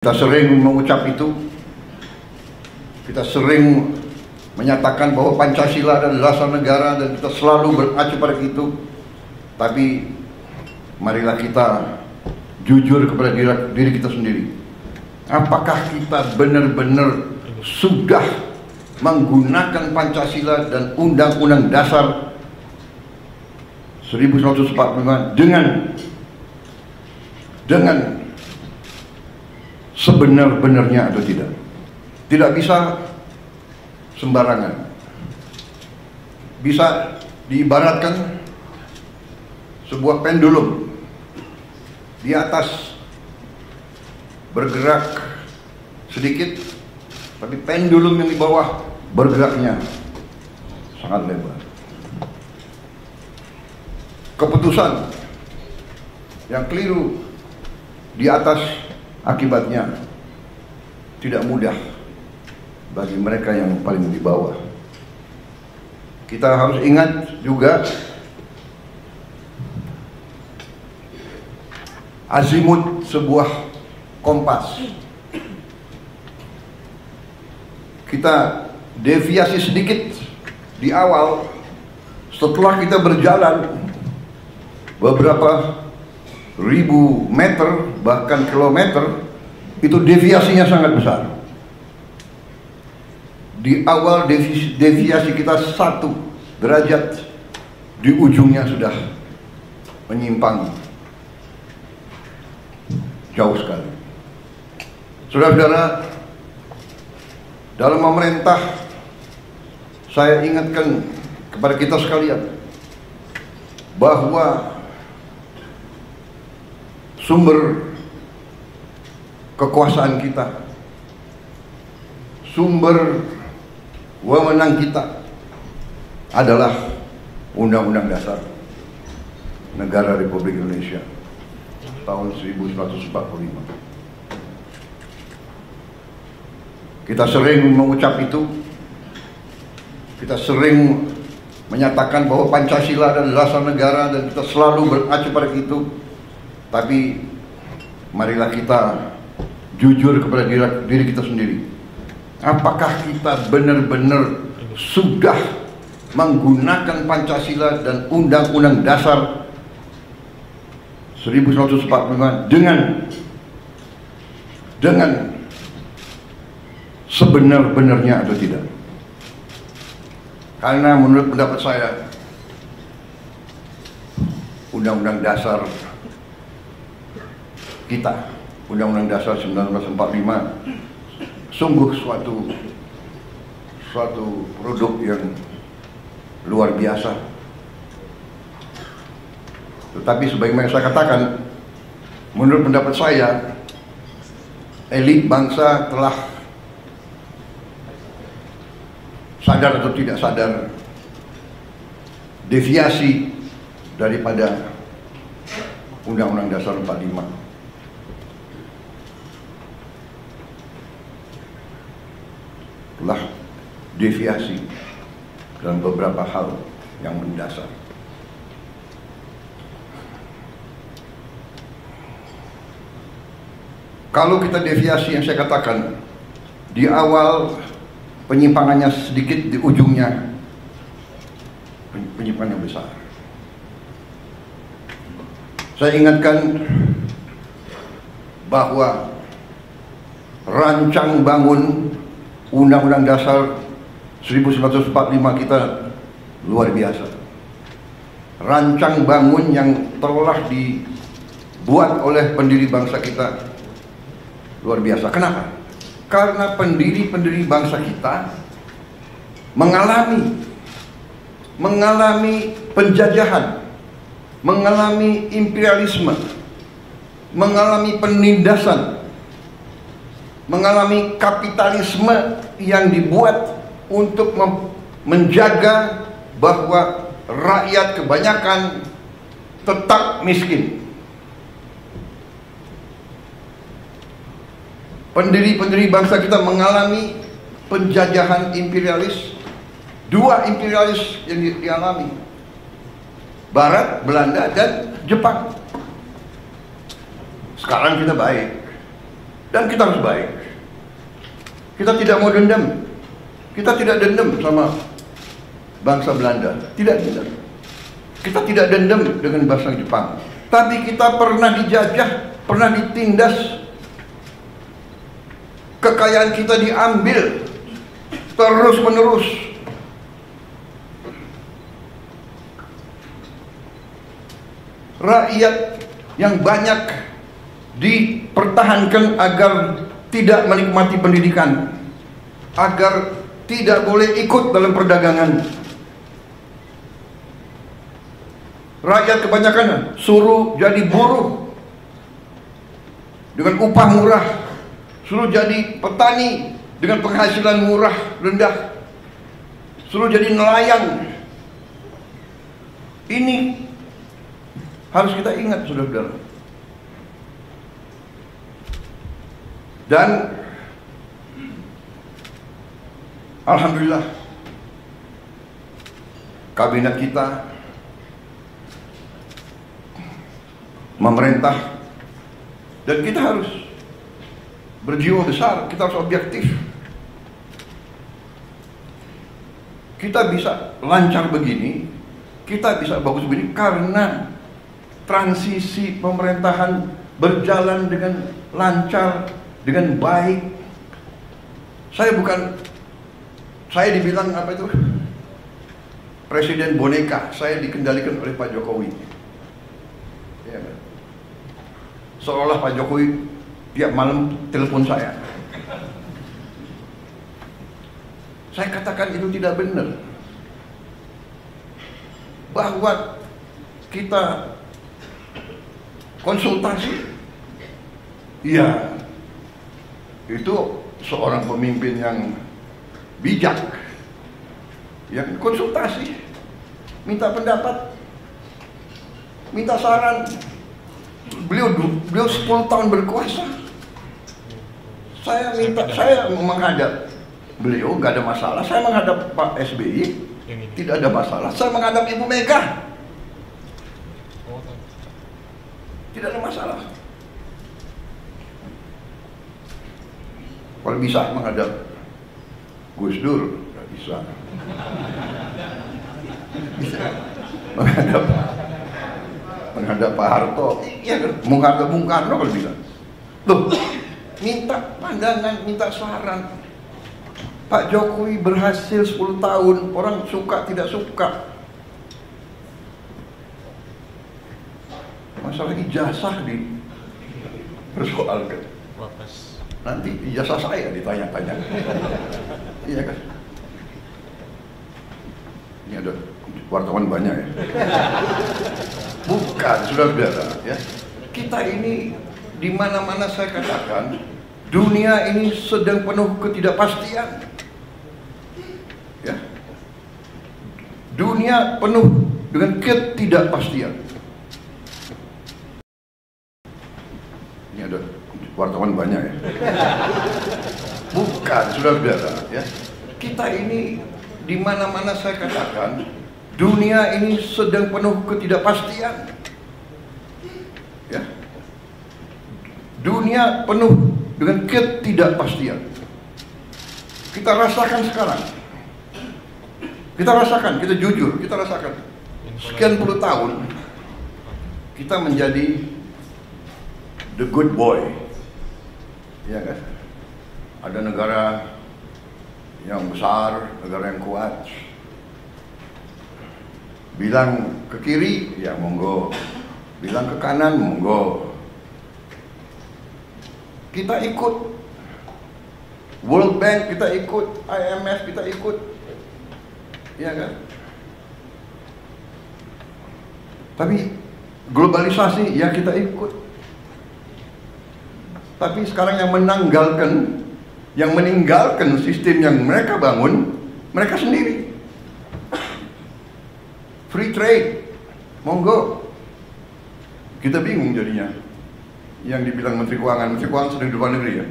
Kita sering mengucap itu, kita sering menyatakan bahwa Pancasila adalah dasar negara dan kita selalu mengacu pada itu. Tapi marilah kita jujur kepada diri kita sendiri. Apakah kita benar-benar sudah menggunakan Pancasila dan Undang-Undang Dasar 1945 dengan sebenar-benarnya atau tidak? Tidak bisa sembarangan. Bisa diibaratkan sebuah pendulum di atas bergerak sedikit, tapi pendulum yang di bawah bergeraknya sangat lebar. Keputusan yang keliru di atas akibatnya tidak mudah bagi mereka yang paling di bawah. Kita harus ingat juga azimut sebuah kompas. Kita deviasi sedikit di awal, setelah kita berjalan beberapa ribu meter bahkan kilometer, itu deviasinya sangat besar. Di awal deviasi kita 1 derajat, di ujungnya sudah menyimpang jauh sekali. Saudara-saudara, dalam memerintah, saya ingatkan kepada kita sekalian bahwa sumber kekuasaan kita, sumber wewenang kita adalah Undang-Undang Dasar Negara Republik Indonesia tahun 1945. Kita sering mengucap itu, kita sering menyatakan bahwa Pancasila adalah dasar negara dan kita selalu mengacu pada itu. Tapi marilah kita jujur kepada diri kita sendiri. Apakah kita benar-benar sudah menggunakan Pancasila dan Undang-Undang Dasar 1945 dengan sebenar-benarnya atau tidak? Karena menurut pendapat saya, Undang-Undang Dasar kita, Undang-Undang Dasar 1945, sungguh suatu produk yang luar biasa. Tetapi sebagaimana saya katakan, menurut pendapat saya, elit bangsa telah sadar atau tidak sadar deviasi daripada Undang-Undang Dasar 45. Telah deviasi dalam beberapa hal yang mendasar. Kalau kita deviasi yang saya katakan, di awal penyimpangannya sedikit, di ujungnya penyimpangan yang besar. Saya ingatkan bahwa rancang bangun Undang-Undang Dasar 1945 kita luar biasa. Rancang bangun yang telah dibuat oleh pendiri bangsa kita luar biasa. Kenapa? Karena pendiri bangsa kita mengalami penjajahan, mengalami imperialisme, mengalami penindasan, mengalami kapitalisme yang dibuat untuk menjaga bahwa rakyat kebanyakan tetap miskin. Pendiri bangsa kita mengalami penjajahan imperialis, 2 imperialis yang dialami, Barat, Belanda, dan Jepang. Sekarang kita baik. Dan kita harus baik. Kita tidak mau dendam. Kita tidak dendam sama bangsa Belanda. Tidak dendam. Kita tidak dendam dengan bangsa Jepang. Tapi kita pernah dijajah, pernah ditindas. Kekayaan kita diambil terus menerus. Rakyat yang banyak dipertahankan agar tidak menikmati pendidikan, agar tidak boleh ikut dalam perdagangan. Rakyat kebanyakan suruh jadi buruh dengan upah murah, suruh jadi petani dengan penghasilan murah rendah, suruh jadi nelayan. Ini harus kita ingat, saudara-saudara. Dan alhamdulillah kabinet kita memerintah, dan kita harus berjiwa besar, kita harus objektif. Kita bisa lancar begini, kita bisa bagus begini karena transisi pemerintahan berjalan dengan lancar, dengan baik. Saya dibilang apa itu? Presiden boneka. Saya dikendalikan oleh Pak Jokowi. Ya, seolah Pak Jokowi tiap malam telepon saya. Saya katakan itu tidak benar. Bahwa kita konsultasi, iya, itu seorang pemimpin yang bijak, yang konsultasi, minta pendapat, minta saran. Beliau 10 tahun berkuasa. Saya menghadap beliau, nggak ada masalah. Saya menghadap Pak SBY, tidak ada masalah. Saya menghadap Ibu Mega, tidak ada masalah. Kalau bisa menghadap Gus Dur, nggak bisa. Bisa menghadap Pak Harto, iya kan? Menghadap Bung Karno kalau bisa. Loh, minta pandangan, minta saran. Pak Jokowi berhasil 10 tahun, orang suka tidak suka. Masalah ijazah dipersoalkan. Nanti ijazah saya ditanya-tanya. Iya kan? Ini ada wartawan banyak ya. Bukan, saudara-saudara, ya. Kita ini di mana-mana saya katakan, dunia ini sedang penuh ketidakpastian. Ya. Dunia penuh dengan ketidakpastian. Ini ada wartawan banyak ya. Bukan, saudara-saudara, ya. Kita ini di mana-mana saya katakan, dunia ini sedang penuh ketidakpastian. Ya. Dunia penuh dengan ketidakpastian. Kita rasakan sekarang. Kita rasakan, kita jujur, kita rasakan. Sekian puluh tahun kita menjadi the good boy. Ya kan? Ada negara yang besar, negara yang kuat. Bilang ke kiri, ya monggo. Bilang ke kanan, monggo. Kita ikut World Bank, kita ikut IMF, kita ikut, ya kan? Tapi globalisasi, ya kita ikut. Tapi sekarang yang meninggalkan sistem yang mereka bangun, mereka sendiri. Free trade, monggo. Kita bingung jadinya. Yang dibilang Menteri Keuangan sudah di luar negeri ya.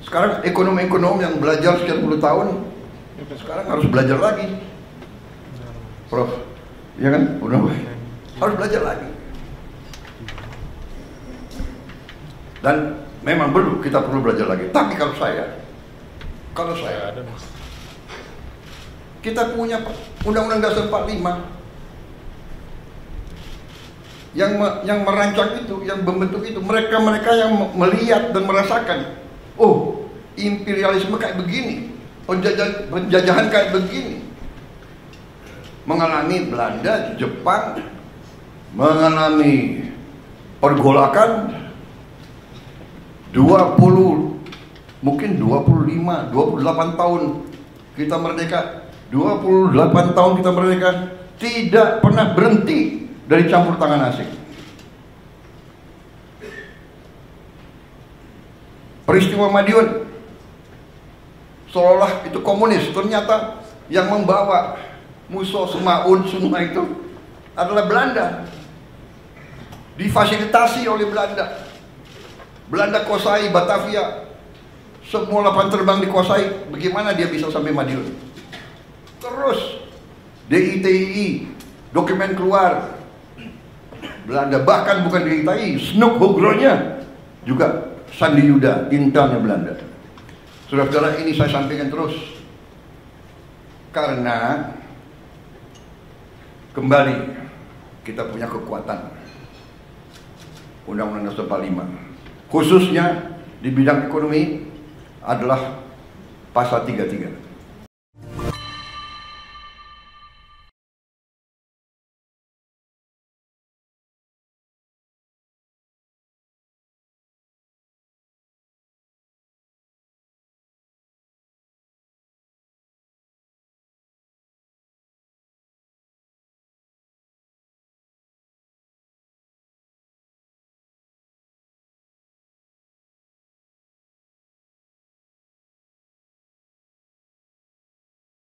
Sekarang ekonom-ekonom yang belajar sekian puluh tahun, sekarang harus belajar lagi. Prof, ya kan? Udah harus belajar lagi. Dan Memang kita perlu belajar lagi. Tapi kalau saya, kita punya Undang-Undang Dasar 45 yang merancang itu, yang membentuk itu, mereka yang melihat dan merasakan, oh, imperialisme kayak begini, penjajahan kayak begini. Mengalami Belanda, Jepang, mengalami pergolakan 28 tahun kita merdeka, 28 tahun kita merdeka, tidak pernah berhenti dari campur tangan asing. Peristiwa Madiun seolah itu komunis, ternyata yang membawa Musso, Semaun semua itu adalah Belanda, difasilitasi oleh Belanda. Belanda kuasai Batavia, semua lapangan terbang dikuasai. Bagaimana dia bisa sampai Madiun? Terus DITI, dokumen keluar Belanda, bahkan bukan DITI, Snoek Hogronya juga Sandi Yuda, intelnya Belanda. Saudara-saudara, ini saya sampaikan terus karena kembali kita punya kekuatan Undang-Undang Dasar 45, khususnya di bidang ekonomi adalah pasal 33.